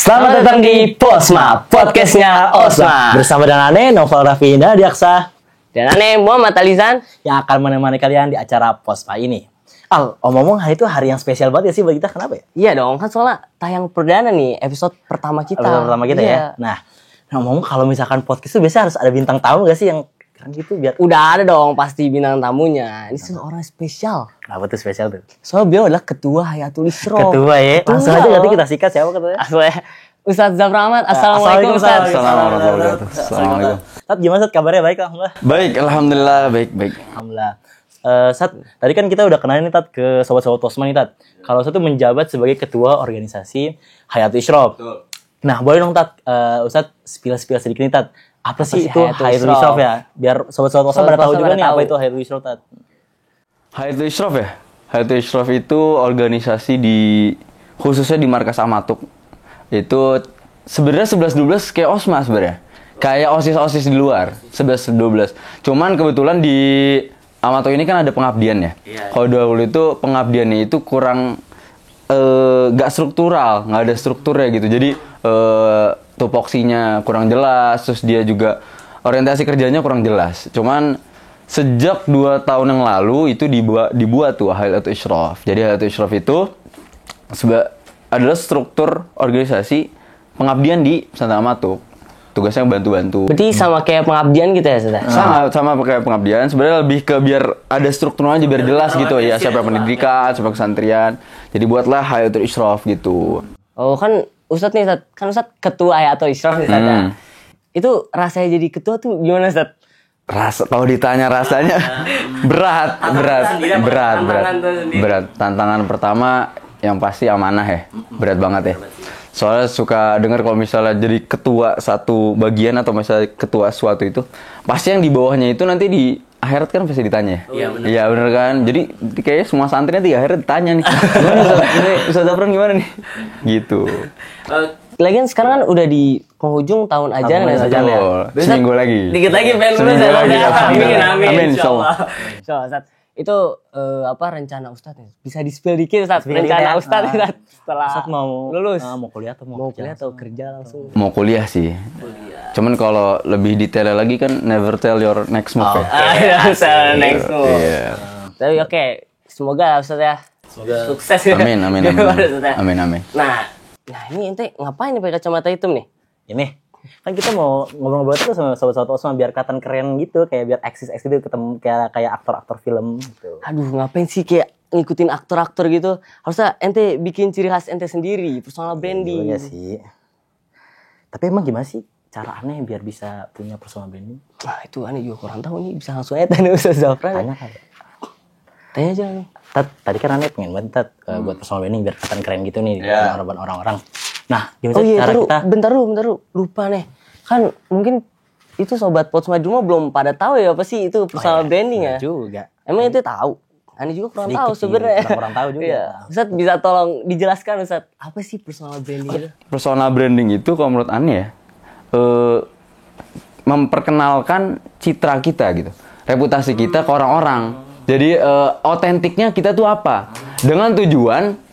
Selamat datang di Posma, podcastnya Osma. Bersama dengan Ane, Novel Raffi Indah Diaksa. Dan aneh Muhammad Alizan Yang akan menemani kalian di acara Posma ini. Omong-omong hari itu hari yang spesial banget ya sih bagi kita, kenapa ya? Iya dong, kan soalnya tayang perdana nih, episode pertama kita. Ya. Nah, ngomong kalau misalkan podcast itu biasanya harus ada bintang tamu gak sih yang keren gitu biar... Udah ada dong pasti bintang tamunya. Ini seorang spesial. Kenapa tuh spesial tuh? Soalnya beliau adalah Ketua Hayatul Isrof. Ketua ya? Langsung aja nanti kita sikat siapa ketuanya? Ustadz Zafar Ahmad, Assalamualaikum Ustadz. Assalamualaikum warahmatullahi wabarakatuh. Assalamualaikum. Sat, gimana Sat? Kabarnya baik Alhamdulillah? Baik, alhamdulillah baik. Alhamdulillah. Sat, tadi kan kita udah kenalin nih Tat ke sobat-sobat Posma nih Tat. Kalau Sat tuh menjabat sebagai ketua organisasi Hayatul Isrof. Nah, boleh dong Tat, Ustadz spill sedikit nih Tat. Apa sih itu Hayatul Isrof ya? Biar sobat-sobat Posma pada tahu juga nih apa itu Hayatul Isrof Tat. Hayatul Isrof ya? Hayatul Isrof itu organisasi khususnya di Markas Amatuk. Itu sebenarnya 11-12 kayak Osma sebenarnya. Kayak OSIS-OSIS di luar, 11-12. Cuman kebetulan di Amatuk ini kan ada pengabdian ya. Kalau dahulu itu pengabdiannya itu kurang gak struktural, gak ada strukturnya gitu. Jadi tupoksinya kurang jelas, terus dia juga orientasi kerjanya kurang jelas. Cuman sejak 2 tahun yang lalu itu dibuat tuh Hayatul Isrof. Jadi Hayatul Isrof itu adalah struktur organisasi pengabdian di pesantren Amatuk. Tugasnya bantu-bantu. Berarti sama kayak pengabdian gitu ya, Ustadz? Sama kayak pengabdian. Sebenarnya lebih ke biar ada strukturnya aja, biar jelas gitu ya. Siapa pendidikan, siapa kesantrian. Jadi buatlah Hayatul Isrof gitu. Oh kan Ustadz nih, Ustadz. Kan Ustadz ketua Hayatul Isrof nih, Ustadz. Itu rasanya jadi ketua tuh gimana, Ustadz? Kalau ditanya rasanya berat. Tantangan pertama yang pasti amanah ya, berat banget ya. Soalnya suka dengar kalau misalnya jadi ketua satu bagian atau misalnya ketua suatu itu, pasti yang di bawahnya itu nanti di akhirat kan pasti ditanya. Iya bener kan. Jadi kayaknya semua santri nanti di akhirat ditanya nih. Gimana Ustaz Zafran gimana nih? Gitu. Lagian sekarang kan udah di penghujung tahun ajaran ya, Ustaz. Seminggu lagi. Dikit lagi pengen lulus ya. Amin insyaallah. Ustaz. Itu rencana Ustadz nih? Bisa di-spill dikit Ustadz, rencana Ustadz setelah Ustadz mau lulus. Mau kuliah atau mau kuliah atau kerja langsung? Mau kuliah sih. Cuman kalau lebih detail lagi kan never tell your next move ya. Next move. Tapi oke, semoga Ustadz ya. Semoga sukses ya. Amin. Nah ini ente ngapain nih pakai kacamata hitam nih? Ini kan kita mau ngobrol-ngobrol terus sama sobat-sobat Osma biar kelihatan keren gitu, kayak biar eksis gitu ketemu kayak aktor-aktor film gitu. Aduh, ngapain sih kayak ngikutin aktor-aktor gitu? Harusnya ente bikin ciri khas ente sendiri, personal branding. Iya sih. Tapi emang gimana sih cara aneh biar bisa punya personal branding? Nah, itu aneh juga kurang tahu nih, bisa langsung aja tanya Ustaz Zafran. Tanya aja nih. Tadi kan aneh pengen banget buat personal branding biar kelihatan keren gitu nih di orang-orang. Nah, gimana cara kita? Bentar dulu, lupa nih. Kan mungkin itu sobat Posma di rumah belum pada tahu ya apa sih itu personal branding ya? Juga. Emang itu tahu? Ani juga kurang tahu sebenarnya. Kurang tahu juga. Iya. Ustaz bisa tolong dijelaskan Ustaz, apa sih personal branding itu? Personal branding itu kalau menurut Ani ya, memperkenalkan citra kita gitu. Reputasi kita ke orang-orang. Jadi otentiknya kita tuh apa? Dengan tujuan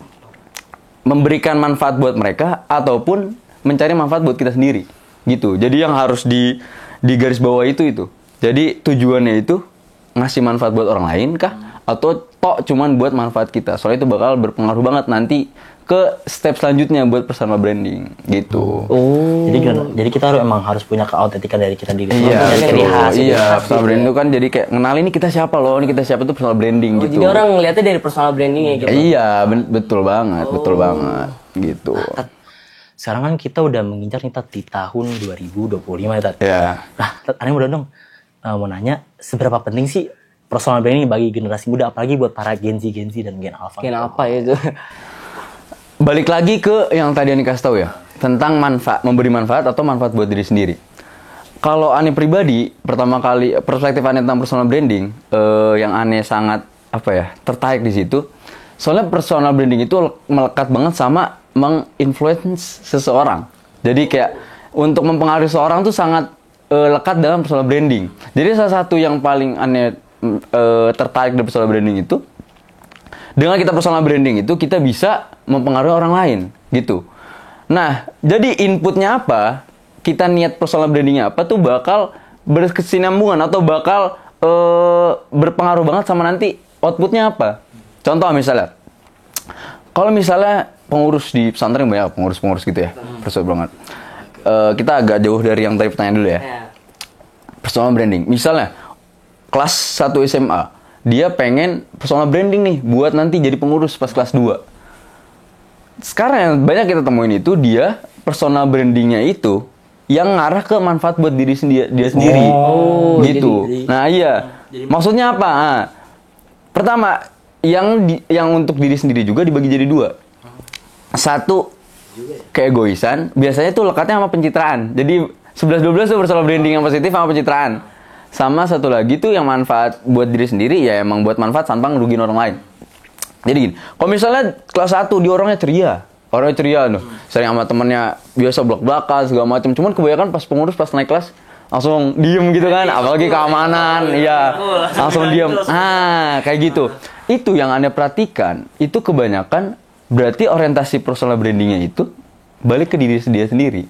memberikan manfaat buat mereka ataupun mencari manfaat buat kita sendiri gitu. Jadi yang harus di garis bawah itu. Jadi tujuannya itu ngasih manfaat buat orang lain kah atau cuman buat manfaat kita. Soalnya itu bakal berpengaruh banget nanti ke step selanjutnya buat personal branding gitu. Jadi kita harus punya keautentikan dari kita diri. Personal branding itu kan jadi kayak kenal ini kita siapa loh, ini kita siapa tuh personal branding gitu. Jadi orang ngeliatnya dari personal brandingnya gitu. Iya, betul banget gitu. Nah, sekarang kan kita udah mengincar nih Tat di tahun 2025 ya Tat. Iya. Nah, Tat, aneh udah dong mau nanya seberapa penting sih personal branding bagi generasi muda, apalagi buat para Gen Z dan Gen Alpha. Gen apa itu? Balik lagi ke yang tadi Ani kasih tahu ya, tentang memberi manfaat atau manfaat buat diri sendiri. Kalau Ani pribadi, pertama kali perspektif Ani tentang personal branding, yang Ani sangat tertarik di situ. Soalnya personal branding itu melekat banget sama menginfluence seseorang. Jadi kayak untuk mempengaruhi seseorang tuh sangat lekat dalam personal branding. Jadi salah satu yang paling Ani tertarik dari personal branding itu, dengan kita personal branding itu kita bisa mempengaruhi orang lain gitu. Nah, jadi inputnya apa, kita niat personal brandingnya apa tuh bakal berkesinambungan atau bakal berpengaruh banget sama nanti outputnya apa. Contoh misalnya, kalau misalnya pengurus di pesantren banyak pengurus gitu ya, personal banget. Kita agak jauh dari yang tadi pertanyaan dulu ya. Personal branding. Misalnya kelas 1 SMA, dia pengen personal branding nih buat nanti jadi pengurus pas kelas 2. Sekarang yang banyak kita temuin itu dia personal brandingnya itu yang ngarah ke manfaat buat dia sendiri. Gitu. Nah, iya. Maksudnya apa? Nah, pertama, yang untuk diri sendiri juga dibagi jadi 2. Satu, keegoisan, biasanya tuh lekatnya sama pencitraan. Jadi 11-12 tuh personal branding yang positif sama pencitraan. Sama satu lagi tuh yang manfaat buat diri sendiri, ya emang buat manfaat tanpa ngerugiin orang lain. Jadi gini, kalau misalnya kelas 1 dia orangnya ceria tuh, sering sama temennya biasa blak-blakan segala macam. Cuman kebanyakan pas pengurus pas naik kelas langsung diem gitu kan, apalagi keamanan, iya langsung diem. Nah, kayak gitu. Itu yang Anda perhatikan, itu kebanyakan berarti orientasi personal brandingnya itu balik ke diri dia sendiri.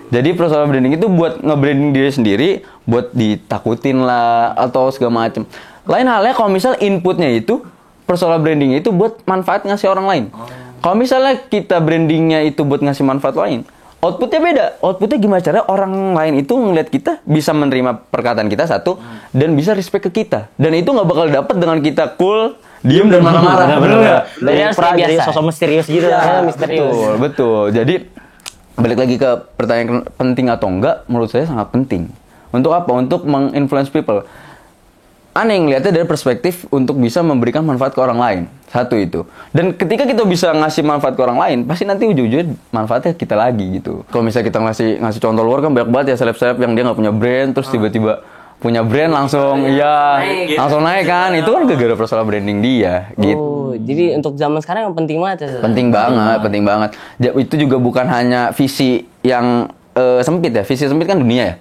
Jadi personal branding itu buat nge-branding diri sendiri, buat ditakutin lah atau segala macam. Lain halnya kalau misal inputnya itu personal branding itu buat manfaat ngasih orang lain. Kalau misalnya kita brandingnya itu buat ngasih manfaat lain, outputnya beda. Outputnya gimana cara orang lain itu ngeliat kita bisa menerima perkataan kita satu dan bisa respect ke kita. Dan itu nggak bakal dapat dengan kita cool, diem dan marah-marah. Jadi sosok misterius gitu. Misterius. Betul. Jadi balik lagi ke pertanyaan penting atau enggak, menurut saya sangat penting. Untuk apa? Untuk menginfluence people. Aneh ngeliatnya dari perspektif untuk bisa memberikan manfaat ke orang lain. Satu itu. Dan ketika kita bisa ngasih manfaat ke orang lain, pasti nanti ujung-ujungnya manfaatnya kita lagi gitu. Kalau misalnya kita ngasih contoh luar kan banyak banget ya seleb-seleb yang dia nggak punya brand, terus tiba-tiba punya brand langsung langsung naik kan. Itu kan gara-gara personal branding dia gitu. Oh, jadi untuk zaman sekarang yang penting banget ya. Penting banget. Itu juga bukan hanya visi yang sempit ya. Visi sempit kan dunia ya.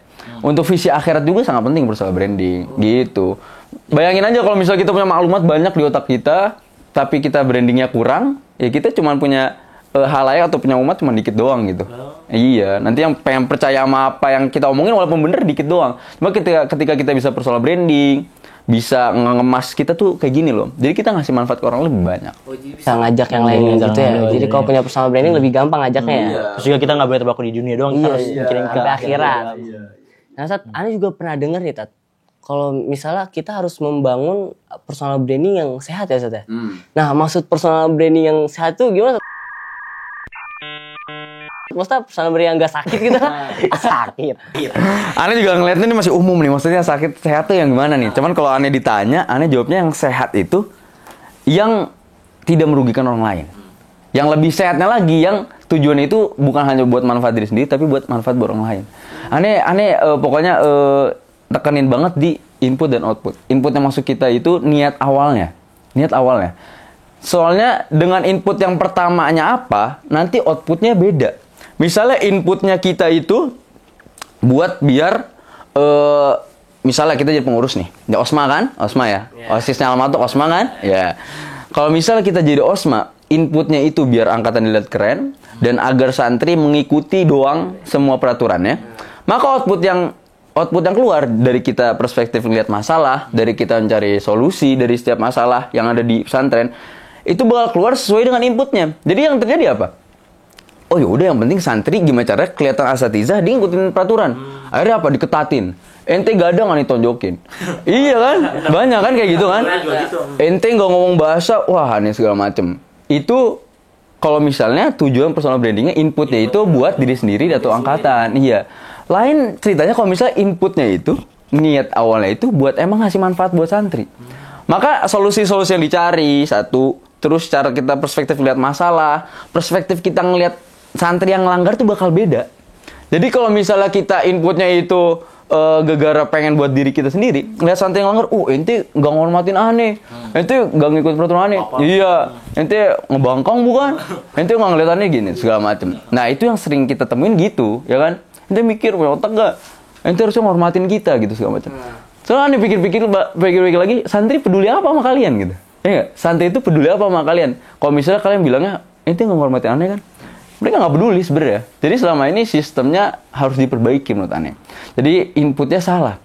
Untuk visi akhirat juga sangat penting personal branding gitu. Bayangin aja kalau misalnya kita punya maklumat banyak di otak kita, tapi kita brandingnya kurang, ya kita cuma punya halayak atau punya umat cuma dikit doang gitu. Iya, nanti yang pengen percaya sama apa yang kita omongin walaupun bener dikit doang. Cuma ketika kita bisa personal branding, bisa ngemas kita tuh kayak gini loh. Jadi kita ngasih manfaat ke orang lebih banyak. Bisa ngajak yang lainnya gitu ya. Jadi kalau punya personal branding lebih gampang ngajaknya ya. Terus juga kita nggak boleh terpaku di dunia doang, kita harus mikirin ke akhirat. Nah, Tat, Anda juga pernah dengar nih, Tat. Kalau misalnya kita harus membangun personal branding yang sehat ya, Tat. Nah, maksud personal branding yang sehat tuh gimana? Maksudnya personal branding yang gak sakit gitu. Sakit. Aneh juga ngeliatnya ini masih umum nih. Maksudnya sakit sehat tuh yang gimana nih? Cuman kalau Aneh ditanya, Aneh jawabnya yang sehat itu yang tidak merugikan orang lain. Yang lebih sehatnya lagi yang tujuannya itu bukan hanya buat manfaat diri sendiri, tapi buat manfaat buat orang lain. Aneh pokoknya tekenin banget di input dan output. Input yang masuk kita itu niat awalnya. Soalnya dengan input yang pertamanya apa, nanti outputnya beda. Misalnya inputnya kita itu buat biar misalnya kita jadi pengurus nih. Ya OSMA kan? OSMA ya. OSISnya Almatuk OSMA kan? Ya. Kalau misalnya kita jadi OSMA, inputnya itu biar angkatan dilihat keren dan agar santri mengikuti doang semua peraturannya. Maka output yang keluar dari kita perspektif melihat masalah, dari kita mencari solusi dari setiap masalah yang ada di pesantren, itu bakal keluar sesuai dengan inputnya. Jadi yang terjadi apa? Oh ya udah, yang penting santri gimana cara kelihatan asatizah dia ngikutin peraturan. Akhirnya apa? Diketatin. Ente gak ada nggak ditonjokin. Iya kan? Banyak kan kayak gitu kan? Ente nggak ngomong bahasa, wah ini segala macem. Itu kalau misalnya tujuan personal brandingnya inputnya itu buat diri sendiri atau angkatan. Iya. Lain ceritanya kalau misalnya inputnya itu niat awalnya itu buat emang ngasih manfaat buat santri. Maka solusi-solusi yang dicari satu, terus cara kita perspektif lihat masalah, perspektif kita ngelihat santri yang ngelanggar tuh bakal beda. Jadi kalau misalnya kita inputnya itu gara-gara pengen buat diri kita sendiri, ngeliat santri yang ngelanggar, ente nggak ngormatin aneh, ente nggak ngikut peraturan aneh, iya, ente ngebangkang bukan, ente nggak ngeliat aneh gini segala macem. Nah itu yang sering kita temuin gitu, ya kan? Ente mikir punya otak gak? Ente harusnya ngormatin kita gitu segala macam. Soalnya aneh pikir-pikir lagi, santri peduli apa sama kalian gitu? Ya nggak? Santri itu peduli apa sama kalian? Kalau misalnya kalian bilangnya ente nggak ngormatin aneh kan? mereka nggak peduli sebenarnya. Jadi selama ini sistemnya harus diperbaiki menurut Ane. Jadi inputnya salah.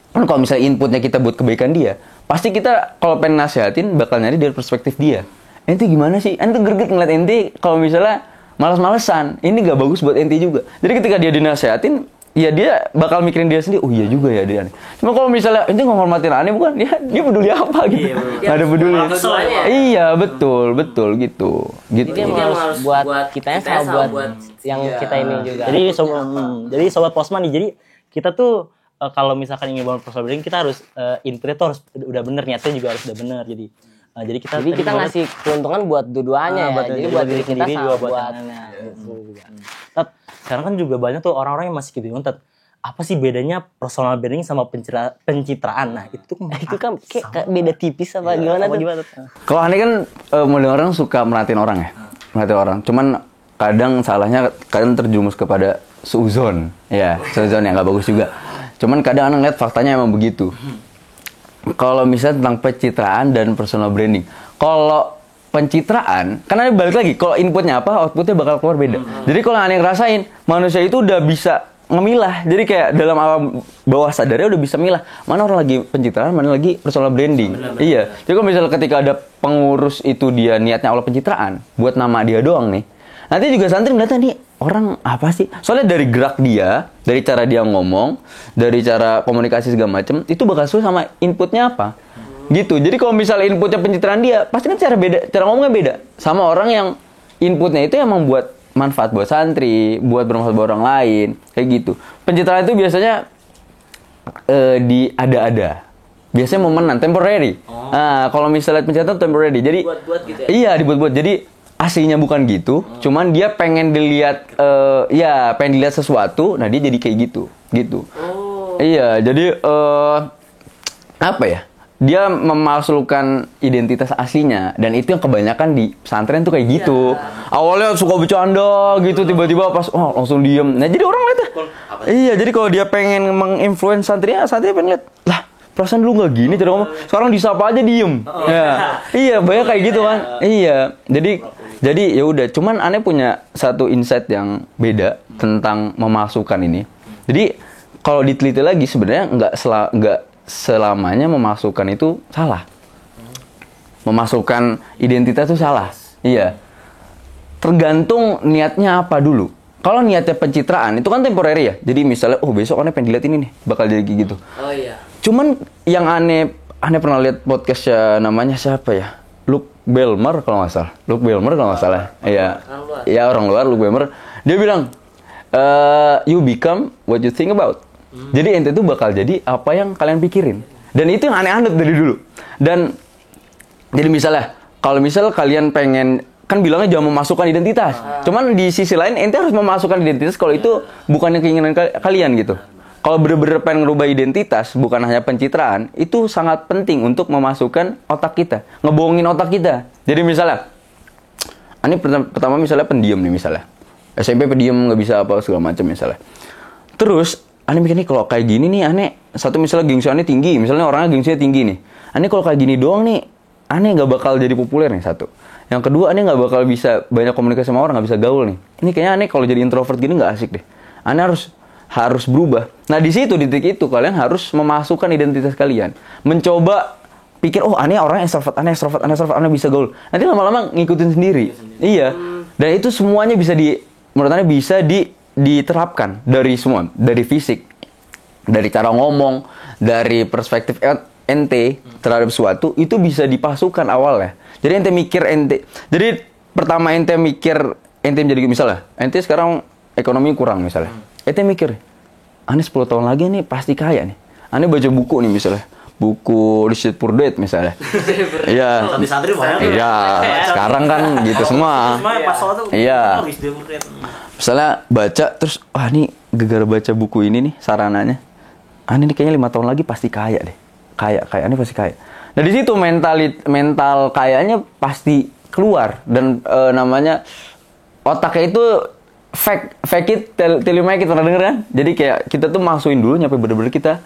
Kan kalau misalnya inputnya kita buat kebaikan dia, pasti kita kalau pengen nasihatin bakal nyari dari perspektif dia. Ente gimana sih? Ente greget ngeliat ente kalau misalnya malas-malesan. Ini gak bagus buat ente juga. Jadi ketika dia dinasehatin, ya dia bakal mikirin dia sendiri. Oh iya juga ya dia. Cuma kalau misalnya ente ngehormatin Ane bukan, dia peduli apa gitu. Gak ada peduli. Iya betul gitu. Jadi dia harus buat kitanya sama buat yang kita ini juga. Jadi sobat Posman nih, jadi kita tuh kalau misalkan ingin bangun personal branding, kita harus inputnya tuh harus udah bener, niatnya juga harus udah bener. Jadi kita ngasih keuntungan buat dua-duanya ya. Jadi buat diri kita sama buat Tat, sekarang kan juga banyak tuh orang-orang yang masih bingung, Tat, apa sih bedanya personal branding sama pencitraan? Nah, itu kan kayak beda tipis apa gimana tuh? Kalau Ane kan model orang suka merhatiin orang ya. Merhatiin orang. Cuman kadang salahnya terjumus kepada suuzon. Ya, suuzon yang enggak bagus juga. Cuman kadang Ane ngeliat faktanya emang begitu. Kalau misalnya tentang pencitraan dan personal branding. Kalau pencitraan, karena balik lagi, kalau inputnya apa, outputnya bakal keluar beda. Jadi kalau Ane ngerasain, manusia itu udah bisa ngemilah. Jadi kayak dalam alam bawah sadarnya udah bisa milah. Mana orang lagi pencitraan, mana lagi personal branding. Iya. Jadi kalau misalnya ketika ada pengurus itu dia niatnya awal pencitraan, buat nama dia doang nih. Nanti juga santri ngeliatnya nih, orang apa sih? Soalnya dari gerak dia, dari cara dia ngomong, dari cara komunikasi segala macem, itu bakal sesuai sama inputnya apa. Gitu. Jadi kalau misalnya inputnya pencitraan dia, pasti kan cara ngomongnya beda. Sama orang yang inputnya itu emang buat manfaat buat santri, buat bermanfaat buat orang lain, kayak gitu. Pencitraan itu biasanya ada. Biasanya momenan, temporary. Nah, kalau misalnya pencitraan temporary, jadi buat gitu ya? Iya, dibuat-buat. Jadi aslinya bukan gitu, cuman dia pengen dilihat pengen dilihat sesuatu, nah dia jadi kayak gitu. Iya, jadi apa ya? Dia memalsukan identitas aslinya, dan itu yang kebanyakan di pesantren tuh kayak gitu. Awalnya suka bercanda gitu, tiba-tiba pas langsung diem. Nah, jadi orang lihat iya, jadi kalau dia pengen menginfluence santri pengen lihat, lah perasaan dulu nggak gini cara ngomong, sekarang disapa aja diem. Iya, banyak kayak gitu kan. Iya, jadi ya udah. Cuman Ane punya satu insight yang beda tentang memalsukan ini. Jadi kalau diteliti lagi sebenarnya nggak selamanya memasukkan itu salah. Memasukkan identitas itu salah. Iya. Tergantung niatnya apa dulu. Kalau niatnya pencitraan itu kan temporary ya. Jadi misalnya besok Ane pengen dilihat ini nih, bakal jadi gitu. Oh iya. Cuman yang Ane pernah lihat podcastnya, namanya siapa ya? Luke Belmer kalau nggak salah. Iya. Iya, orang luar, Luke Belmer. Dia bilang you become what you think about. Jadi ente itu bakal jadi apa yang kalian pikirin. Dan itu yang aneh-aneh dari dulu. Dan jadi misalnya, kalau misalnya kalian pengen, kan bilangnya jangan memasukkan identitas. Cuman di sisi lain ente harus memasukkan identitas kalau itu bukan yang keinginan kalian gitu. Kalau bener-bener pengen ngerubah identitas, bukan hanya pencitraan, itu sangat penting untuk memasukkan otak kita, ngebohongin otak kita. Jadi misalnya, ini pertama misalnya pendiam nih misalnya. SMP pendiam nggak bisa apa segala macam misalnya. Terus Ane mikir nih kalau kayak gini nih, Ane satu misalnya gengsi Ane tinggi, misalnya orangnya gengsinya tinggi nih. Ane kalau kayak gini doang nih, Ane nggak bakal jadi populer nih satu. Yang kedua, Ane nggak bakal bisa banyak komunikasi sama orang, nggak bisa gaul nih. Ini kayaknya Ane kalau jadi introvert gini nggak asik deh. Ane harus berubah. Nah di situ, di titik itu kalian harus memasukkan identitas kalian, mencoba pikir Ane orang extrovert, Ane bisa gaul. Nanti lama-lama ngikutin sendiri. Iya. Dan itu semuanya menurut Ane bisa diterapkan dari semua, dari fisik, dari cara ngomong, dari perspektif ente terhadap sesuatu, itu bisa dipasukan awalnya. Jadi jadi pertama ente mikir, ente menjadi misalnya, ente sekarang ekonomi kurang misalnya, ente mikir, Ane 10 tahun lagi nih pasti kaya nih. Ane baca buku nih misalnya, buku Rich Dad Poor Dad misalnya. Iya. Iya, sekarang kan gitu semua. Iya. Misalnya baca terus, nih gara-gara baca buku ini nih sarananya, Ane nih kayaknya 5 tahun lagi pasti kaya deh. Kaya, Ane pasti kaya. Nah di situ mental kayanya pasti keluar, dan namanya otaknya itu fake it till you make it, pernah denger kan? Jadi kayak kita tuh masukin dulu nyampe bener-bener kita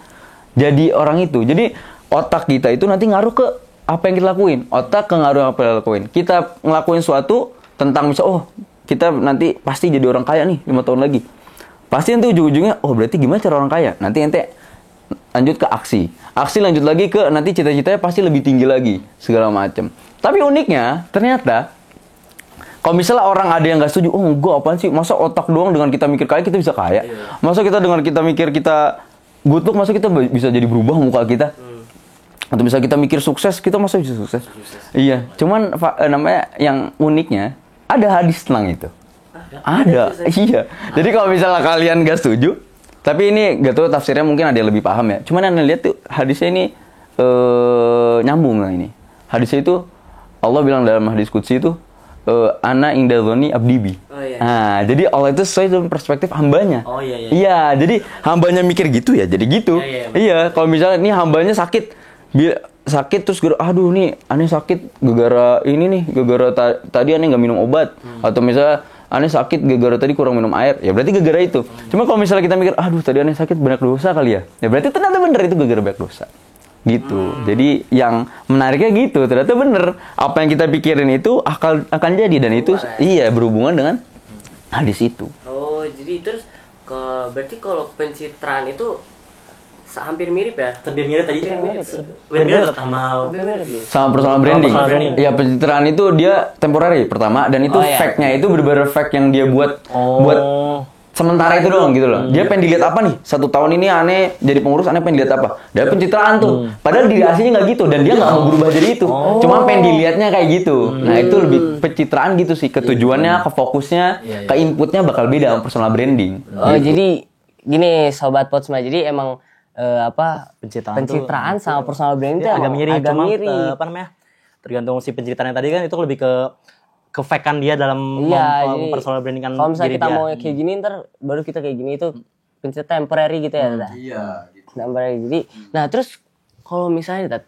jadi orang itu. Jadi otak kita itu nanti ngaruh ke apa yang kita lakuin. Otak ngaruh apa yang kita lakuin. Kita ngelakuin suatu tentang misal kita nanti pasti jadi orang kaya nih 5 tahun lagi. Pasti nanti ujung-ujungnya, oh berarti gimana cara orang kaya? Nanti ente lanjut ke aksi. Aksi lanjut lagi ke nanti cita-citanya pasti lebih tinggi lagi, segala macam. Tapi uniknya, ternyata kalau misalnya orang ada yang nggak setuju, oh gue apaan sih? Masa otak doang dengan kita mikir kaya kita bisa kaya? Masa kita dengan kita mikir kita good look, masa kita bisa jadi berubah muka kita? Atau misalnya kita mikir sukses, kita masa bisa sukses? Iya, cuman namanya yang uniknya ada hadis tentang itu. Ada, iya. Jadi kalau misalnya kalian nggak setuju, tapi ini gak tahu tafsirnya mungkin ada yang lebih paham ya. Cuman yang lihat tuh hadisnya ini nyambung lah ini. Hadisnya itu Allah bilang dalam hadis qudsi itu ana inda dzoni abdi bi. Oh, iya. Nah, jadi Allah itu sesuai dengan perspektif hambanya. Oh iya. Iya, jadi hambanya mikir gitu ya, jadi gitu. Iya, kalau misalnya nih hambanya sakit terus aduh nih aneh sakit gara-gara ini nih, gara-gara tadi aneh nggak minum obat atau misalnya aneh sakit gara-gara tadi kurang minum air, ya berarti gara-gara itu. Cuma kalau misalnya kita mikir, aduh tadi aneh sakit banyak dosa kali ya, ya berarti ternyata bener itu gara-gara banyak dosa. Gitu. Jadi yang menariknya gitu, ternyata bener apa yang kita pikirin itu akan jadi dan itu iya berhubungan dengan hadis itu. Oh, jadi terus berarti kalau pencitraan itu hampir mirip ya? Hampir mirip tadi. Mirip sama personal branding. Iya, pencitraan itu dia temporary pertama dan itu fake-nya itu benar-benar fake yang dia buat sementara itu doang gitu loh. Dia pengen dilihat apa nih? 1 tahun ini aneh jadi pengurus, aneh pengen dilihat apa? Dia pencitraan tuh. Padahal diri aslinya nggak gitu dan dia nggak mau berubah jadi itu. Cuma pengen dilihatnya kayak gitu. Nah, itu lebih pencitraan gitu sih. Ketujuannya, ke fokusnya, ke inputnya bakal beda sama personal branding. Oh, gitu. Jadi gini sobat Potsma. Jadi emang pencitraan sama personal branding itu agak mirip. Tergantung si pencitraan tadi kan itu lebih ke fake-kan dia dalam personal branding kan. Kalau misalnya kita mau kayak gini ntar baru kita kayak gini itu pencitraan temporary gitu ya. Iya. Gitu. Temporary. Jadi, nah terus kalau misalnya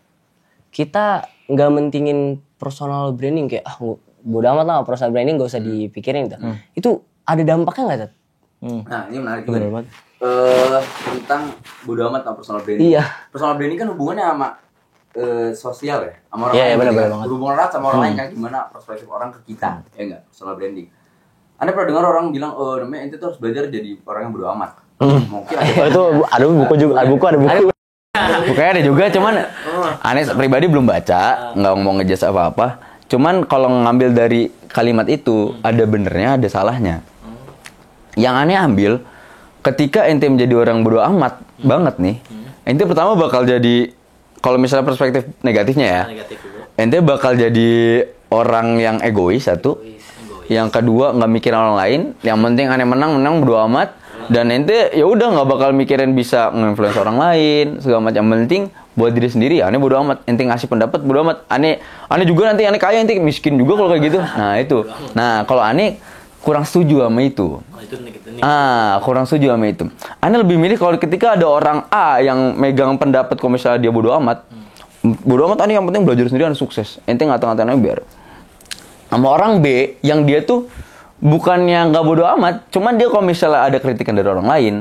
kita nggak mentingin personal branding kayak bodo amat lah personal branding gak usah dipikirin gitu. Itu ada dampaknya nggak Tat? Nah ini menarik juga. Tentang bodo amat sama personal branding. Iya. Personal branding kan hubungannya sama sosial ya, sama orang lain. Iya, benar banget. Berhubungan erat sama orang lain kan gimana perspektif orang ke kita, ya enggak? Personal branding. Anda pernah dengar orang bilang, namanya ente tuh harus belajar jadi orang yang bodo amat. Mungkin ada buku juga, ada buku. Bukannya ada juga, cuman aneh pribadi belum baca, nggak mau ngejudge apa-apa. Cuman kalau ngambil dari kalimat itu, ada benernya, ada salahnya. Yang aneh ambil, ketika ente menjadi orang bodo amat banget nih, ente pertama bakal jadi, kalau misalnya perspektif negatifnya ya, ente bakal jadi orang yang egois satu, yang kedua nggak mikirin orang lain, yang penting aneh menang bodo amat, dan ente ya udah nggak bakal mikirin bisa nge-influence orang lain segala macam, penting buat diri sendiri ya aneh bodo amat, ente ngasih pendapat bodo amat, aneh juga nanti aneh kaya, ente miskin juga kalau kayak gitu. Nah itu, nah kalau aneh kurang setuju sama itu. Kurang setuju sama itu. Aneh lebih milih kalau ketika ada orang A yang megang pendapat kalau misalnya dia bodo amat aneh yang penting belajar sendiri, aneh sukses. Ente ngata-ngatain biar. Sama orang B yang dia tuh bukannya nggak bodo amat, cuman dia kalau misalnya ada kritikan dari orang lain,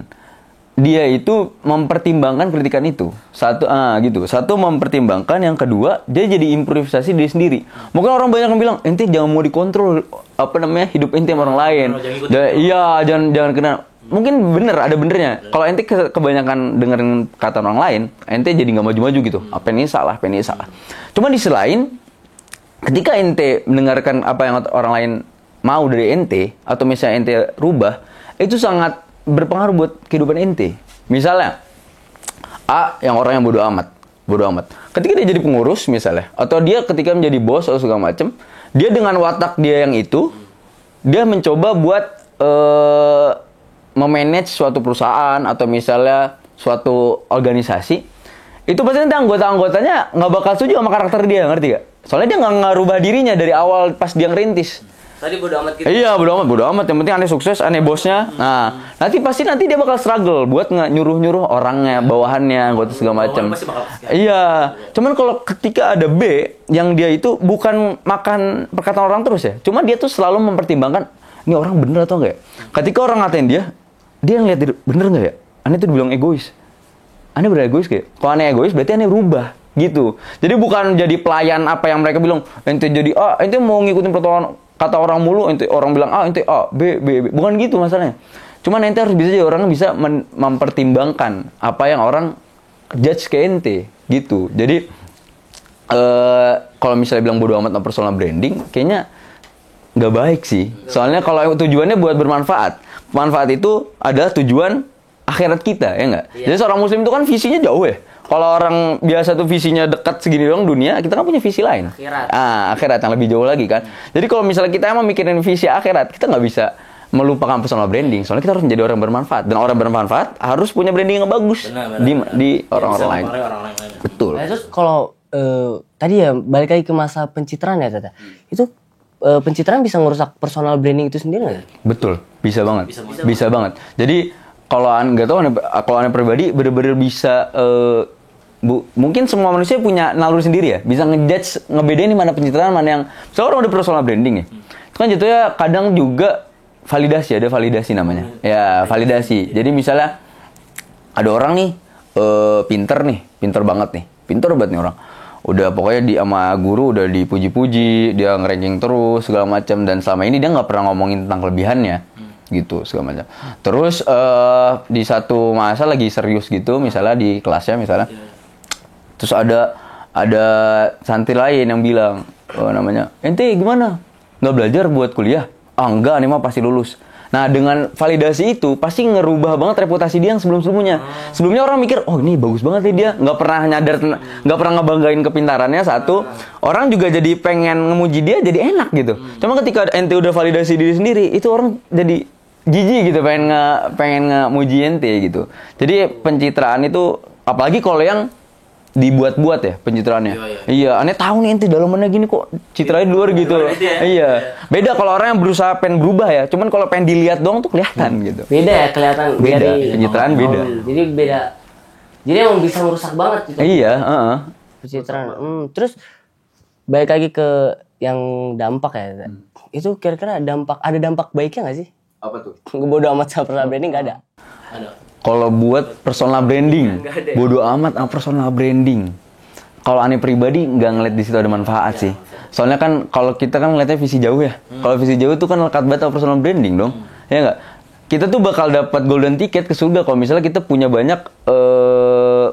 dia itu mempertimbangkan kritikan itu. Satu mempertimbangkan, yang kedua dia jadi improvisasi diri sendiri. Mungkin orang banyak yang bilang, ente jangan mau dikontrol hidup ente sama orang lain. Jangan kena. Mungkin bener, ada benernya. Kalau ente kebanyakan dengerin kata orang lain, ente jadi nggak maju-maju gitu. Apa ini salah. Cuma di sisi lain, ketika ente mendengarkan apa yang orang lain mau dari ente, atau misalnya ente rubah, itu sangat berpengaruh buat kehidupan ente. Misalnya A yang orang yang bodo amat. Ketika dia jadi pengurus misalnya, atau dia ketika menjadi bos atau segala macem, dia dengan watak dia yang itu, dia mencoba buat memanage suatu perusahaan atau misalnya suatu organisasi. Itu pasti nanti anggota-anggotanya nggak bakal setuju sama karakter dia, ngerti gak? Soalnya dia nggak ngerubah dirinya dari awal pas dia ngerintis. Tadi bodo amat gitu. Iya, bodo amat. Yang penting aneh sukses, aneh bosnya. Nah, nanti dia bakal struggle buat nyuruh orangnya, bawahannya, anggota segala macam. Iya. Cuman kalau ketika ada B yang dia itu bukan makan perkataan orang terus ya. Cuma dia tuh selalu mempertimbangkan, ini orang bener atau enggak ya? Ketika orang ngatain dia ngeliat dia bener enggak ya? Aneh tuh dibilang egois. Aneh bener egois kayak. Kalau aneh egois berarti aneh berubah. Gitu. Jadi bukan jadi pelayan apa yang mereka bilang, ente jadi ente mau ngikutin protokol kata orang mulu, ente orang bilang ente A, B, B, B. Bukan gitu masalahnya. Cuman ente harus bisa jadi orang yang bisa mempertimbangkan apa yang orang judge ke ente gitu. Jadi kalau misalnya bilang bodo amat sama personal branding, kayaknya nggak baik sih. Soalnya kalau tujuannya buat bermanfaat, manfaat itu adalah tujuan akhirat kita, ya nggak? Jadi seorang muslim itu kan visinya jauh ya. Kalau orang biasa tuh visinya dekat segini doang dunia, kita kan punya visi lain. Akhirat. Akhirat yang lebih jauh lagi kan. Jadi kalau misalnya kita emang mikirin visi akhirat, kita nggak bisa melupakan personal branding. Soalnya kita harus menjadi orang bermanfaat. Dan orang bermanfaat harus punya branding yang bagus di orang-orang lain. Betul. Nah, terus kalau tadi ya balik lagi ke masa pencitraan ya Tata. Itu pencitraan bisa ngerusak personal branding itu sendiri nggak? Betul, bisa banget. Bisa banget. Jadi kalau nggak tahu, kalau aneh pribadi bener-bener bisa mungkin semua manusia punya naluri sendiri ya, bisa ngejudge, ngebedain mana pencitraan, mana yang misalnya orang udah personal branding ya. Itu kan jatuhnya kadang juga validasi, ada validasi namanya. Ya, validasi. Jadi misalnya ada orang nih pinter banget nih. Pinter banget nih orang. Udah pokoknya sama guru udah dipuji-puji, dia nge-ranking terus segala macam, dan selama ini dia nggak pernah ngomongin tentang kelebihannya. Gitu segala macam. Terus di satu masa lagi serius gitu, misalnya di kelasnya misalnya. Terus ada santri lain yang bilang, namanya, ente gimana? Nggak belajar buat kuliah? Enggak, nih mah pasti lulus. Nah, dengan validasi itu pasti ngerubah banget reputasi dia yang sebelum-sebelumnya. Sebelumnya orang mikir, oh ini bagus banget nih dia, nggak pernah nyadar, nggak pernah ngebanggain kepintarannya satu. Orang juga jadi pengen ngemuji dia, jadi enak gitu. Cuma ketika ente udah validasi diri sendiri, itu orang jadi jijik gitu, pengen ngemuji ente gitu. Jadi pencitraan itu, apalagi kalau yang dibuat-buat ya pencitraannya. Iya, aneh tahu nih ente dalamannya gini kok, citranya di luar gitu. Iya. Beda kalau orang yang berusaha pengen berubah ya. Cuman kalau pengen dilihat doang tuh kelihatan gitu. Beda ya kelihatan. Beda, pencitraan beda. Jadi beda. Jadi emang bisa merusak banget gitu. Iya, Pencitraan. Terus balik lagi ke yang dampak ya. Itu kira-kira ada dampak baiknya nggak sih? Apa tuh? Bodo amat sama personal branding nggak ada. Kalau buat personal branding, bodo amat sama personal branding. Kalau aneh pribadi nggak ngeliat di situ ada manfaat sih. Soalnya kan kalau kita kan ngeliatnya visi jauh ya. Kalau visi jauh itu kan lekat banget sama personal branding dong. Ya nggak? Kita tuh bakal dapat golden ticket ke surga kalau misalnya kita punya banyak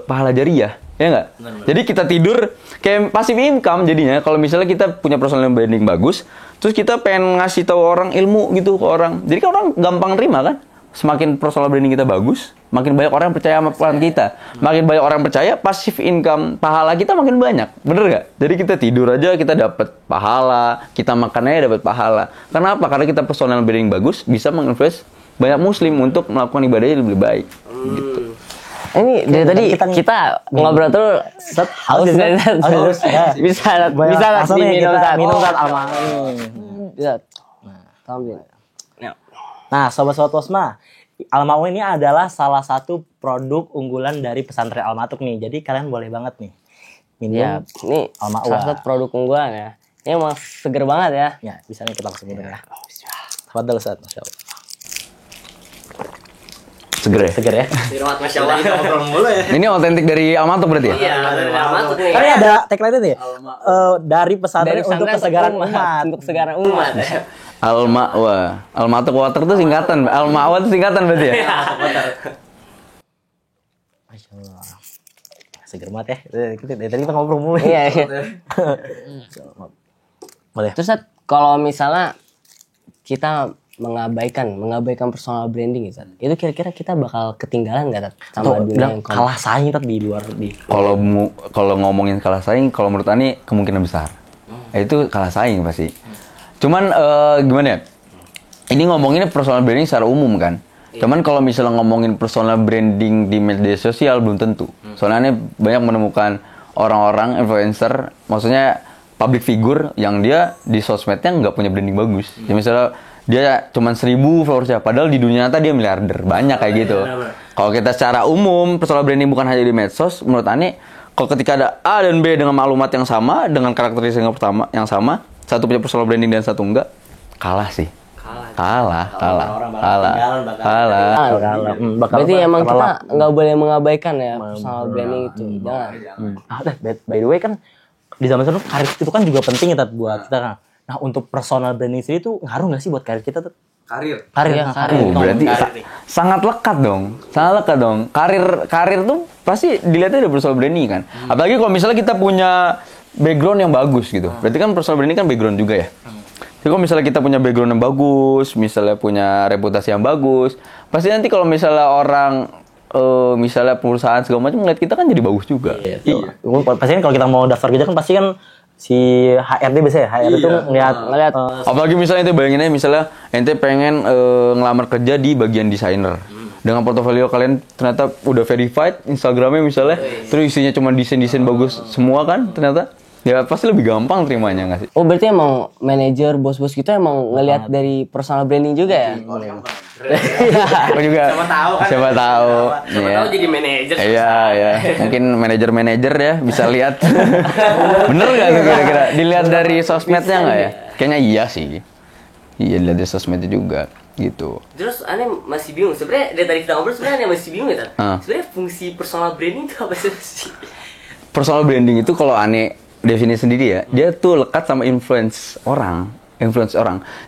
pahala jariah. Ya nggak? Jadi kita tidur kayak passive income jadinya. Kalau misalnya kita punya personal branding bagus, terus kita pengen ngasih tahu orang ilmu gitu ke orang. Jadi kan orang gampang terima kan? Semakin personal branding kita bagus, makin banyak orang yang percaya sama pelan kita. Makin banyak orang yang percaya, passive income pahala kita makin banyak. Bener nggak? Jadi kita tidur aja kita dapat pahala, kita makan aja dapat pahala. Kenapa? Karena kita personal branding bagus, bisa menginfluence banyak muslim untuk melakukan ibadahnya lebih baik. Gitu. Ini dari tadi kita ngobrol tuh haus bisa minum alma. Bisa. Tampil. Nah, sobat-sobat Tosma, Al-Ma'un ini adalah salah satu produk unggulan dari pesantren Al-Matuk nih. Jadi kalian boleh banget nih minum. Ya, ini salah satu produk unggulan ya. Ini emang seger banget ya. Ya, bisa nih kita langsung minum ya. Tafadhal Ustaz, Masya Allah. Seger ya? Seger ya? Masya Allah. Kita ngobrol mulu ya. Ini otentik dari Al-Matuk berarti ya? Iya, dari Al-Matuk nih. Kan ada tagline itu ya? Dari pesantren untuk kesegaran umat. Untuk kesegaran umat. Al-Ma'wa. Al-Matuk water itu singkatan. Al-Ma'wa itu singkatan berarti ya? Iya, Masya Allah. Seger banget ya. Dari tadi kita ngobrol mulu. Iya. Boleh. Terus kalau misalnya kita mengabaikan personal branding gitu, itu kira-kira kita bakal ketinggalan nggak sama dunia yang kalah saing di luar di. Kalau ngomongin kalah saing, kalau menurut Ani kemungkinan besar. Itu kalah saing pasti. Cuman gimana ya? Ini ngomonginnya personal branding secara umum kan. Cuman kalau misalnya ngomongin personal branding di media sosial belum tentu. Soalnya Ani banyak menemukan orang-orang influencer, maksudnya public figure yang dia di sosmednya nggak punya branding bagus. Ya misalnya dia cuman 1000 followersnya, padahal di dunia nyata dia miliarder. Banyak kayak gitu. Kalau kita secara umum personal branding bukan hanya di medsos, menurut Ani kalau ketika ada A dan B dengan maklumat yang sama, dengan karakteristik yang sama, satu punya personal branding dan satu enggak, kalah sih. Kalah. Berarti emang kita nggak boleh mengabaikan ya personal branding itu. Jangan. By the way kan di zaman sekarang karir itu kan juga penting ya buat kita kan. Nah, untuk personal branding sendiri tuh ngaruh nggak sih buat karir kita tuh? Karir. Iya, karir. Berarti Karir nih. sangat lekat dong. Sangat lekat dong. Karir tuh pasti dilihatnya dari personal branding kan. Apalagi kalau misalnya kita punya background yang bagus gitu. Berarti kan personal branding kan background juga ya. Jadi kalau misalnya kita punya background yang bagus, misalnya punya reputasi yang bagus, pasti nanti kalau misalnya orang misalnya perusahaan segala macam ngeliat kita kan jadi bagus juga. Iya. Pasti kan kalau kita mau daftar kerja kan pasti kan si HRD biasanya ya, HRD itu ngeliat Apalagi misalnya ente bayangin aja misalnya ente pengen ngelamar kerja di bagian desainer. Dengan portofolio kalian ternyata udah verified Instagramnya misalnya, terus isinya cuma desain-desain bagus semua kan ternyata. Ya pasti lebih gampang terimanya nggak sih? Oh berarti emang manajer bos-bos kita emang ngelihat dari personal branding juga ya? Aku juga. Siapa tahu kan? Siapa tahu. Siapa Iya. tahu jadi manajer. Iya, ya. Mungkin manajer-manajer ya bisa lihat. Bener nggak tuh kira-kira? Dilihat dari sosmednya nggak ya? Kayaknya iya sih. Iya, dilihat dari sosmednya juga gitu. Terus aneh masih bingung. Sebenarnya dari tadi kita ngobrol sebenarnya aneh masih bingung ya. Sebenarnya fungsi personal branding itu apa sih? Personal branding itu kalau aneh definisi sendiri ya, dia tuh lekat sama influence orang.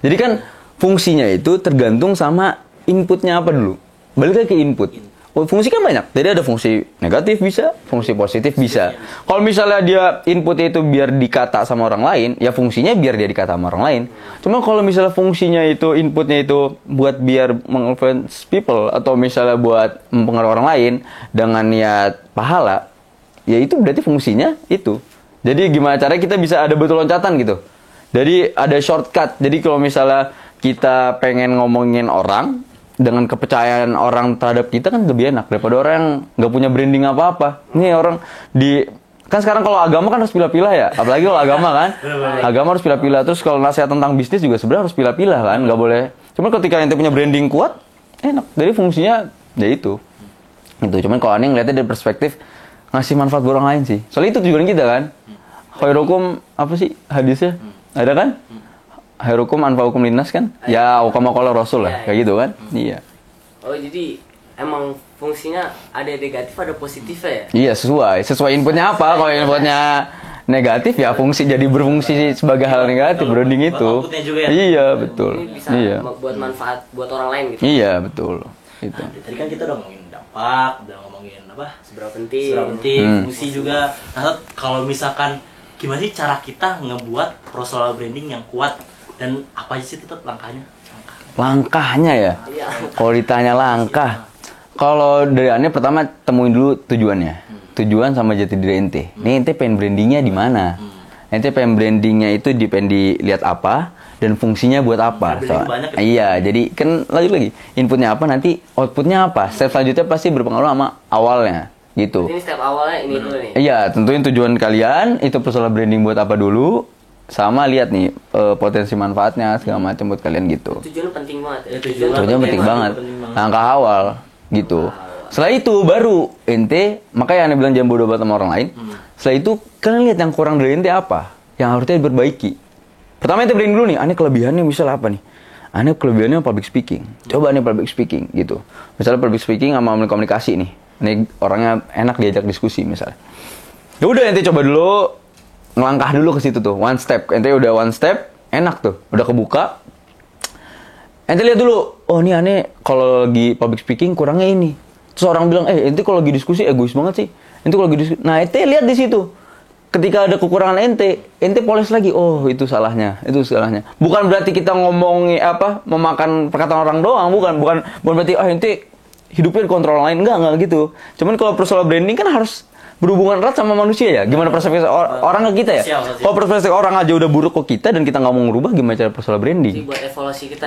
Jadi kan fungsinya itu tergantung sama inputnya apa dulu. Balik lagi ke input. Oh, fungsi kan banyak. Jadi ada fungsi negatif bisa, fungsi positif bisa. Kalau misalnya dia inputnya itu biar dikata sama orang lain, ya fungsinya biar dia dikata sama orang lain. Cuma kalau misalnya fungsinya itu, inputnya itu buat biar menginfluence people, atau misalnya buat mempengaruhi orang lain dengan niat pahala, ya itu berarti fungsinya itu. Jadi gimana caranya kita bisa ada batu loncatan gitu. Jadi ada shortcut. Jadi kalau misalnya kita pengen ngomongin orang, dengan kepercayaan orang terhadap kita kan lebih enak daripada orang yang nggak punya branding apa-apa. Ini orang kan sekarang kalau agama kan harus pilih-pilih ya. Apalagi kalau agama kan, agama harus pilih-pilih. Terus kalau nasihat tentang bisnis juga sebenarnya harus pilih-pilih kan, nggak boleh. Cuma ketika ente punya branding kuat, enak. Jadi fungsinya ya itu. Cuman kalau aneh ngeliatnya dari perspektif ngasih manfaat buat orang lain sih. Soalnya itu tujuan kita kan. Khairukum apa sih hadisnya? Ada kan? Khairukum anfa'ukum linnas kan? Ya, kama qala Rasul lah, kayak gitu kan? Iya. Oh jadi emang fungsinya ada negatif ada positifnya ya? Iya, sesuai inputnya apa. Kalau inputnya negatif ya fungsi jadi berfungsi sebagai hal negatif, branding itu. outputnya juga ya? Iya, betul. Ini bisa Iya. buat manfaat buat orang lain gitu. Iya, betul. Itu. Tadi kan kita udah ngomongin dampak, udah ngomongin apa? Seberapa penting? Fungsi juga. Nah, kalau misalkan gimana sih cara kita ngebuat personal branding yang kuat dan apa aja sih tetap langkahnya? Langkahnya ya. Iya. Kalau ditanya langkah, kalau dari aneh pertama temuin dulu tujuannya. Tujuan sama jati diri ente. Nih ente pengen brandingnya di mana? Ente pengen brandingnya itu dilihat apa dan fungsinya buat apa? Branding banyak ya? Iya, jadi kan lagi inputnya apa nanti outputnya apa? Step selanjutnya pasti berpengaruh sama awalnya gitu. Ini step awalnya ini dulu nih. Iya, tentuin tujuan kalian itu personal branding buat apa dulu, sama lihat nih potensi manfaatnya segala macam buat kalian gitu. Tujuannya penting banget ya. Tujuannya penting banget. Langkah awal gitu. Setelah itu baru ente, makanya aneh bilang jangan bodoh banget sama orang lain. Setelah itu kalian lihat yang kurang dari ente apa, yang harusnya diperbaiki. Pertama ente branding dulu nih, aneh kelebihannya misalnya apa nih? Aneh kelebihannya public speaking. Coba nih public speaking gitu. Misalnya public speaking sama komunikasi nih. Ini orangnya enak diajak diskusi misalnya. Ya udah ente coba dulu ngelangkah dulu ke situ tuh, one step. Ente udah one step, enak tuh, udah kebuka. Ente lihat dulu, oh ini aneh kalau lagi public speaking kurangnya ini. Terus orang bilang, ente kalau lagi diskusi egois banget sih. Ente kalau lagi diskusi, nah ente lihat di situ. Ketika ada kekurangan ente poles lagi. Oh itu salahnya. Bukan berarti kita ngomongin memakan perkataan orang doang, bukan berarti ente hidupnya kontrol lain, enggak gitu. Cuman kalau personal branding kan harus berhubungan erat sama manusia ya. Gimana perspektif orang ke kita ya? Kalau perspektif orang aja udah buruk ke kita dan kita nggak mau ngerubah, gimana cara personal branding? Jadi buat evaluasi kita.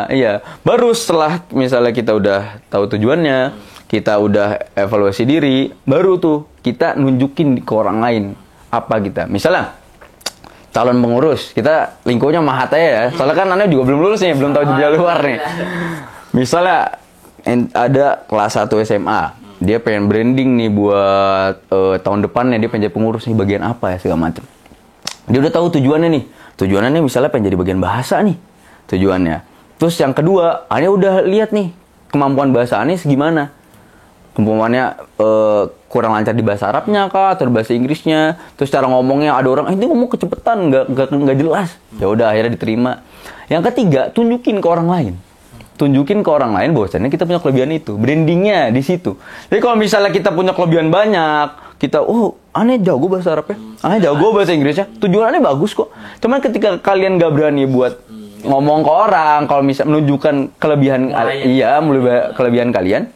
Iya. Baru setelah misalnya kita udah tahu tujuannya, kita udah evaluasi diri, baru tuh kita nunjukin ke orang lain apa kita. Misalnya calon pengurus, kita lingkupnya mahat aja ya. Soalnya kan aneh juga belum lulus nih, belum tahu jenjang luar nih. Misalnya ada kelas 1 SMA, dia pengen branding nih buat tahun depannya, dia pengen jadi pengurus nih bagian apa ya segala macam. Dia udah tahu tujuannya nih. Tujuannya nih misalnya pengen jadi bagian bahasa nih tujuannya. Terus yang kedua, aneh udah lihat nih kemampuan bahasa aneh segimana. umpamanya kurang lancar di bahasa Arabnya kah atau bahasa Inggrisnya, terus cara ngomongnya ada orang ini ngomong kecepetan, nggak jelas, ya udah akhirnya diterima. Yang ketiga, tunjukin ke orang lain bahwasannya kita punya kelebihan itu, brandingnya di situ. Jadi kalau misalnya kita punya kelebihan banyak, kita aneh jago bahasa Arabnya, aneh jago bahasa Inggrisnya, tujuannya bagus kok. Cuman ketika kalian nggak berani buat ngomong ke orang, kalau misalnya menunjukkan kelebihan kelebihan kalian,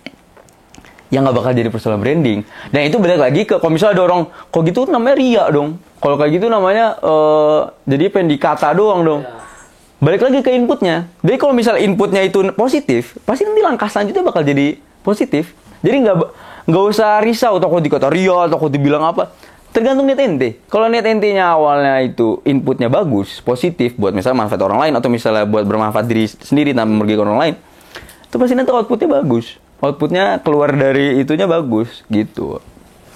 yang nggak bakal jadi personal branding. Dan itu balik lagi ke kalau misalnya ada orang kok gitu namanya ria dong. Kalau kayak gitu namanya jadi pengen dikata doang dong. Balik lagi ke inputnya. Jadi kalau misalnya inputnya itu positif, pasti nanti langkah selanjutnya bakal jadi positif. Jadi nggak usah risau takut dikata ria, takut dibilang apa. Tergantung niat ente. Kalau niat ente-nya awalnya itu inputnya bagus, positif buat misalnya manfaat orang lain atau misalnya buat bermanfaat diri sendiri tanpa merugikan orang lain, itu pasti nanti outputnya bagus. Outputnya keluar dari itunya bagus gitu.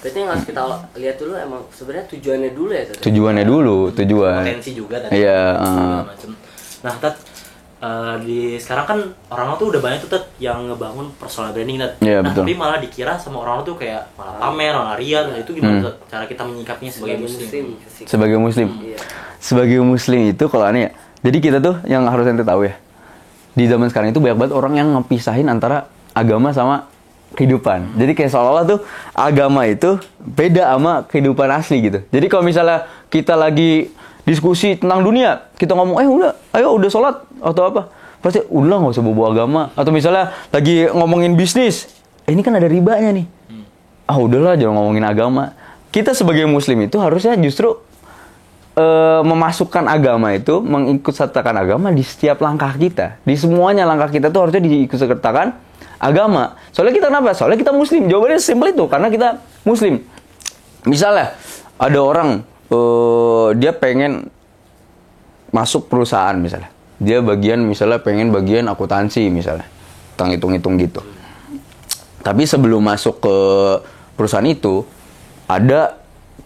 Berarti yang harus kita lihat dulu emang sebenarnya tujuannya dulu ya. Tujuan. Potensi juga tadi. Iya. Nah, di sekarang kan orang tuh udah banyak tuh yang ngebangun personal branding, Iya, nah betul. tapi malah dikira sama orang tuh kayak malah pamer, malah ria. Nah, itu gimana tuh cara kita menyikapinya sebagai muslim? Sebagai muslim itu kalau aneh ya. Jadi kita tuh yang harus ente tahu ya. Di zaman sekarang itu banyak banget orang yang ngepisahin antara agama sama kehidupan. Jadi kayak seolah-olah tuh agama itu beda sama kehidupan asli gitu. Jadi kalau misalnya kita lagi diskusi tentang dunia, kita ngomong, udah sholat atau apa, pasti udah nggak usah bawa agama. Atau misalnya lagi ngomongin bisnis, ini kan ada ribanya nih, udahlah jangan ngomongin agama. Kita sebagai muslim itu harusnya justru memasukkan agama itu, mengikutsertakan agama di setiap langkah kita, di semuanya langkah kita tuh harusnya diikutsertakan agama. Soalnya kita kenapa? Soalnya kita muslim. Jawabannya simpel itu, karena kita muslim. Misalnya ada orang dia pengen masuk perusahaan misalnya. Dia pengen bagian akuntansi misalnya. Hitung-hitung gitu. Tapi sebelum masuk ke perusahaan itu ada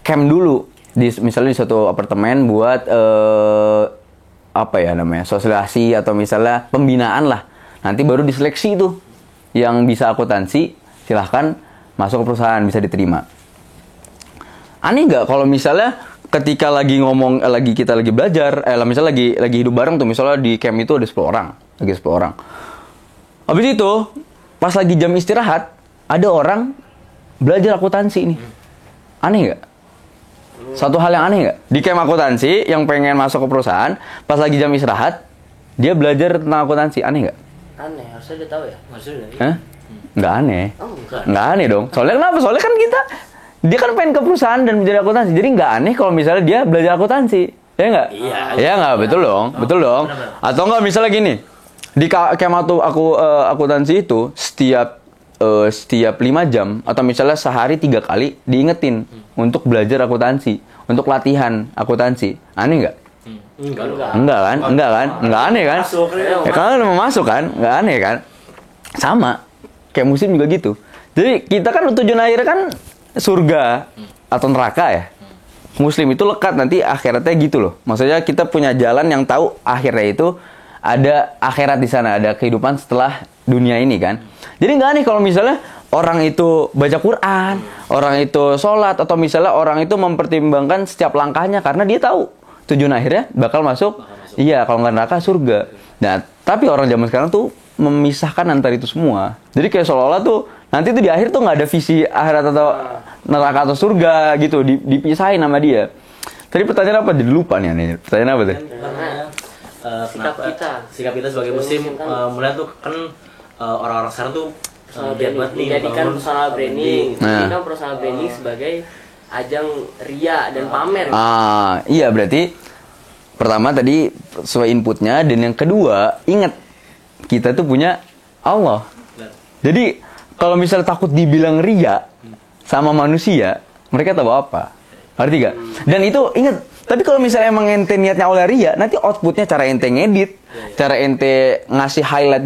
camp dulu misalnya di suatu apartemen buat sosialisasi atau misalnya pembinaan lah. Nanti baru diseleksi tuh yang bisa akuntansi, silahkan masuk ke perusahaan, bisa diterima. Aneh nggak kalau misalnya ketika kita lagi belajar, misalnya lagi hidup bareng tuh, misalnya di camp itu ada 10 orang, lagi 10 orang. Habis itu, pas lagi jam istirahat, ada orang belajar akuntansi nih. Aneh nggak? Satu hal yang aneh nggak? Di camp akuntansi, yang pengen masuk ke perusahaan, pas lagi jam istirahat, dia belajar tentang akuntansi. Aneh nggak? Aneh, harusnya dia tahu ya. Hah? Nggak aneh. Bukan. Nggak aneh dong. Soalnya kenapa? Soalnya kan dia kan pengen ke perusahaan dan belajar akuntansi. Jadi nggak aneh kalau misalnya dia belajar akuntansi. Ya nggak? Iya. Ya nggak? Betul dong. Betul dong. Benar. Atau nggak misalnya gini. Di camp akuntansi itu setiap 5 jam atau misalnya sehari 3 kali diingetin untuk belajar akuntansi, untuk latihan akuntansi. Aneh nggak? Enggak kan? Enggak aneh kan? Ya kalau udah mau masuk kan? Enggak aneh kan? Sama. Kayak muslim juga gitu. Jadi kita kan tujuan akhirnya kan surga atau neraka ya. Muslim itu lekat nanti akhiratnya gitu loh. Maksudnya kita punya jalan yang tahu akhirnya itu ada akhirat di sana, ada kehidupan setelah dunia ini kan. Jadi nggak aneh kalau misalnya orang itu baca Quran, orang itu sholat, atau misalnya orang itu mempertimbangkan setiap langkahnya karena dia tahu tujuan akhirnya bakal masuk. Iya, kalau nggak neraka surga. Nah, tapi orang zaman sekarang tuh memisahkan antara itu semua. Jadi kayak seolah-olah tuh nanti tuh di akhir tuh nggak ada visi akhirat atau neraka atau surga gitu, dipisahin sama dia. Tadi pertanyaan apa? Jadi lupa nih. Pertanyaan apa tuh? Sikap kita sebagai muslim melihat tuh kan orang-orang sekarang tuh menjadikan personal branding. Nah. Menjadikan personal branding sebagai ajang ria dan pamer. Iya berarti pertama tadi sesuai inputnya, dan yang kedua ingat kita tuh punya Allah. Jadi kalau misalnya takut dibilang ria sama manusia, mereka tahu apa? Arti gak? Dan itu ingat, tapi kalau misalnya emang ente niatnya oleh ria, nanti outputnya cara ente ngedit, cara ente ngasih highlight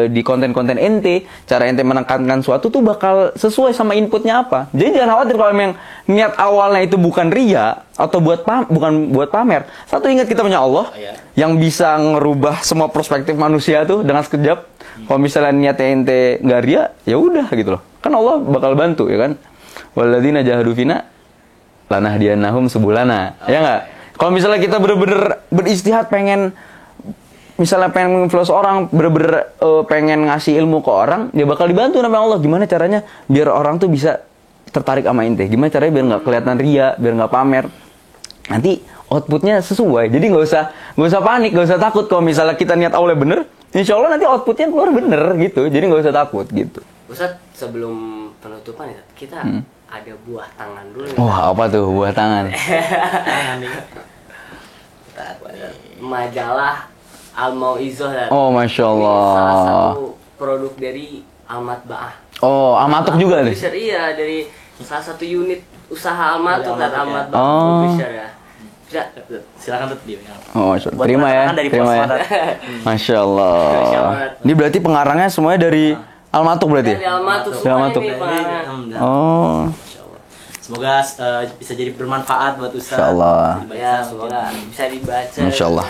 di konten-konten ente, cara ente menekankan suatu tuh bakal sesuai sama inputnya apa. Jadi jangan khawatir kalau memang niat awalnya itu bukan ria atau bukan buat pamer. Satu, ingat kita punya Allah yang bisa ngerubah semua perspektif manusia tuh dengan sekejap. Kalau misalnya niatnya ente nggak ria, ya udah gitu loh. kan Allah bakal bantu ya kan. Walladzina jahadu fina lanahdiyannahum subulana. Ya enggak? Kalau misalnya kita bener-bener beristihad pengen influence orang, bener-bener pengen ngasih ilmu ke orang, dia bakal dibantu sama Allah. Gimana caranya biar orang tuh bisa tertarik sama ente? Gimana caranya biar nggak kelihatan ria, biar nggak pamer? Nanti outputnya sesuai. Jadi nggak usah panik, nggak usah takut kalau misalnya kita niat awalnya bener, insya Allah nanti outputnya keluar bener gitu. Jadi nggak usah takut gitu. Ustadz, sebelum penutupan ya, kita ada buah tangan dulu nih. Wah, apa tuh buah tangan? Majalah Al-Mau'izah. Oh, Masya Allah. Ini salah satu produk dari Al-Matba'ah. Oh, Al-Matuk juga nih? Publisher, iya, dari salah satu unit usaha Al-Matuk dan Al-Matba'ah Oh. Publisher ya. Silakan tuh dia. Oh, Masya Allah. Buat Terima ya, dari terima ya. Posma, Masya Allah. Masya Allah. Ini berarti pengarangnya semuanya dari Al-Matuk berarti? Dari Al-Matuk Dari semua Al-Matuk. ini pengarangnya. Oh, Semoga bisa jadi bermanfaat buat Ustaz. Insya Allah. Ya, semoga bisa dibaca. Masya Allah.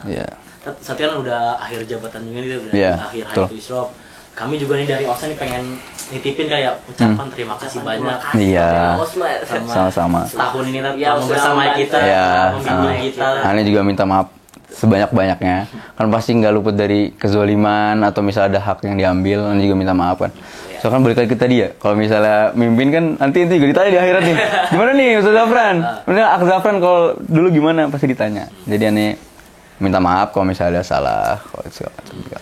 Iya. Tapi kan udah akhir jabatan juga nih, udah Iya, akhir betul. Hayatul Isrof. Kami juga nih dari OSA nih pengen nitipin kayak ucapan terima kasih banyak Iya. Osman. Sama-sama. tahun ini Tat, Yang telah bersama sudah kita, Iya, membimbing kita. Ani juga minta maaf sebanyak-banyaknya. Kan pasti nggak luput dari kezoliman atau misalnya ada hak yang diambil, Ani juga minta maaf kan. So kan balik lagi ke tadi ya, kalau misalnya mimpin kan nanti itu juga ditanya di akhirat nih. Gimana nih Ustaz Zafran? Bener Ak Zafran kalau dulu gimana pasti ditanya. Jadi Ani minta maaf kalau misalnya ada salah. Kalau segala macam juga.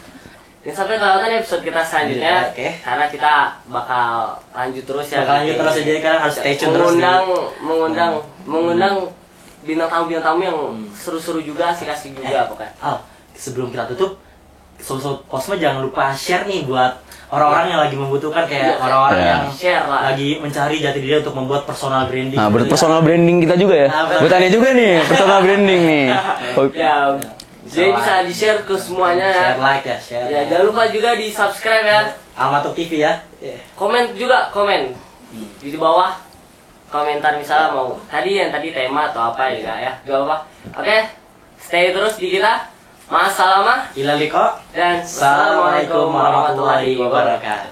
Ya, sampai kelihatan episode kita selanjutnya, Oke. karena kita bakal lanjut terus ya. Bakal lanjut terus ya, jadi kalian harus stay tune terus nih. mengundang bintang tamu yang seru-seru juga, asik-asik juga pokoknya. Sebelum kita tutup, Sobat Posma jangan lupa share nih buat orang-orang yang lagi membutuhkan, kayak orang-orang Iya. yang Share lah. lagi mencari jati diri untuk membuat personal branding. Nah, buat gitu ya. personal branding kita juga ya. Buat Ani juga nih, personal branding nih. Oh, Ya, jadi bisa di-share ke semuanya ya. Share, like ya, share. Ya, jangan lupa juga di-subscribe ya. Al-Matuk TV ya. Komen juga, komen. Di bawah komentar misalnya mau tadi tema atau apa juga ya. Gak apa-apa. Oke, stay terus di kita. Ma'assalamah Ila liqa. dan Assalamualaikum warahmatullahi wabarakatuh.